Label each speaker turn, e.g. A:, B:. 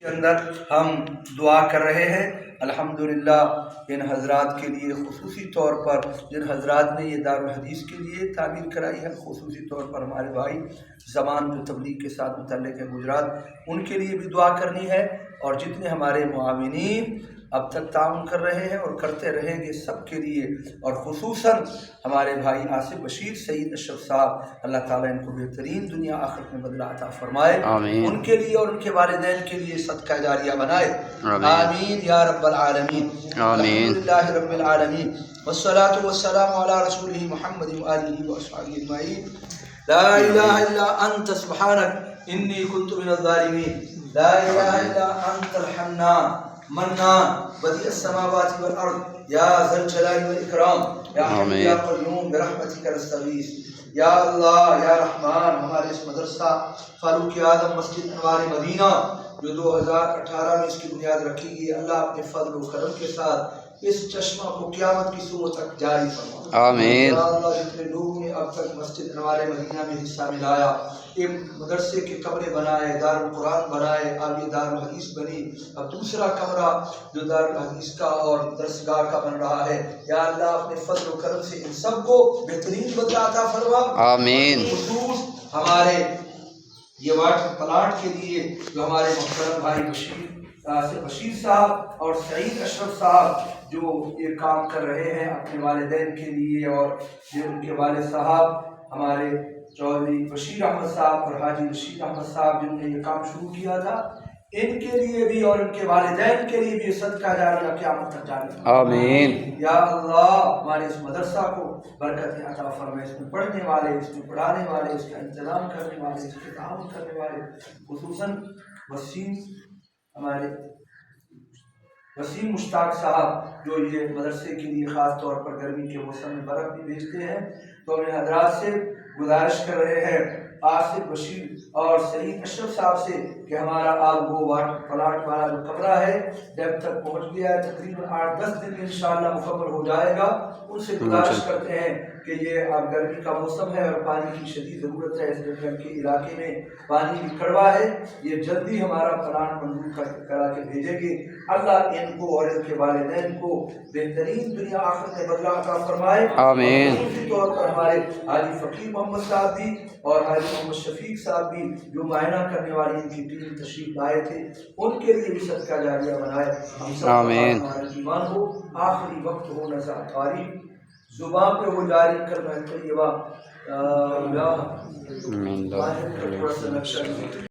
A: کے اندر ہم دعا کر رہے ہیں۔ الحمدللہ ان حضرات کے لیے خصوصی طور پر جن حضرات نے یہ دارالحدیث کے لیے تعمیر کرائی ہے، خصوصی طور پر ہمارے بھائی زمان جو تبلیغ کے ساتھ متعلق ہے گجرات، ان کے لیے بھی دعا کرنی ہے، اور جتنے ہمارے معاونین اب تک تعاون کر رہے ہیں اور کرتے رہیں گے سب کے لیے، اور خصوصاً ہمارے بھائی آصف بشیر سعید اشرف صاحب، اللہ تعالیٰ ان کو بہترین دنیا آخرت میں بدلہ عطا فرمائے،
B: آمین۔
A: ان کے لیے اور ان کے والدین کے لیے صدقہ جاریہ بنائے، آمین یا رب العالمین،
B: آمین۔
A: الحمدللہ رب العالمین، والصلاة والسلام علی رسولہ محمد وآلہ وصحبہ اجمعین، لا الہ الا انت سبحانک انی کنت من الظالمین، لا الہ الا انت الحنان منان بدیع السماوات والارض یا ذا الجلال والاکرام یا حی یا قیوم برحمتک نستغیث۔ یا اللہ یا رحمان، ہمارے اس مدرسہ فاروق اعظم مسجد انوار مدینہ جو 2018 میں اس کی بنیاد رکھی گئی، اللہ اپنے فضل و کرم کے ساتھ اس چشمہ کو قیامت کی صبح تک جاری فرما۔
B: آمین۔
A: یا اللہ جتنے لوگوں نے اب تک مسجد انوار مدینہ میں حصہ ملایا، ایک مدرسے کے کمرے بنائے، دارالقرآن بنائے، اب یہ دارالحدیث بنی، اب دوسرا کمرہ جو دارالحدیث کا اور درسگاہ کا بن رہا ہے، یا اللہ اپنے فضل و کرم سے ان سب کو بہترین بدلہ عطا فرما۔
B: آمین۔
A: خصوص ہمارے یہ واٹر پلانٹ کے لیے جو ہمارے محترم بھائی بشیر صاحب اور سعید اشرف صاحب جو یہ کام کر رہے ہیں اپنے والدین کے لیے، اور یہ ان کے والد صاحب ہمارے چودھری بشیر احمد صاحب اور حاجی رشید احمد صاحب جنہوں نے یہ کام شروع کیا تھا، ان کے لیے بھی اور ان کے والدین کے لیے بھی صدقہ جاریہ قیامت تک جاری۔
B: آمین۔
A: یا اللہ ہمارے اس مدرسہ کو برکت عطا فرمائے، اس میں پڑھنے والے، اس میں پڑھانے والے، اس کا انتظام کرنے والے، اس کے تعاون کرنے والے، خصوصاً ہمارے وسیم مشتاق صاحب جو یہ مدرسے کے لیے خاص طور پر گرمی کے موسم میں برف بھی بھیجتے ہیں، تو ہم حضرات سے گزارش کر رہے ہیں آصف بشیر اور سعید اشرف صاحب سے کہ ہمارا آپ وہ واٹر پلانٹ والا جو کمرہ ہے جب تک پہنچ گیا ہے، تقریباً 8-10 دن میں انشاءاللہ مکمل ہو جائے گا۔ ان سے گزارش کرتے ہیں کہ یہ اب گرمی کا موسم ہے اور پانی کی شدید ضرورت ہے، اس جنگل کے علاقے میں پانی بھی کڑوا ہے، یہ جلدی ہمارا پلانٹ منظور کرا کے بھیجیں گے۔ اللہ ان کو اور ان کے والدین کو بہترین دنیا آخرت میں بدلہ عطا فرمائے،
B: آمین۔
A: خصوصی طور پر ہمارے حاجی فقیر محمد صاحب بھی اور حاجی محمد شفیق صاحب بھی جو معائنہ کرنے والی ان کی ٹیم تشریف لائے تھے، ان کے لیے بھی صدقہ جاریہ بنائے۔ ہم سب
B: آمین۔
A: ہمارا ایمان ہو، آخری وقت ہو نظر طاری، زبان پہ وہ جاری کلمہ طیبہ لا الہ الا اللہ۔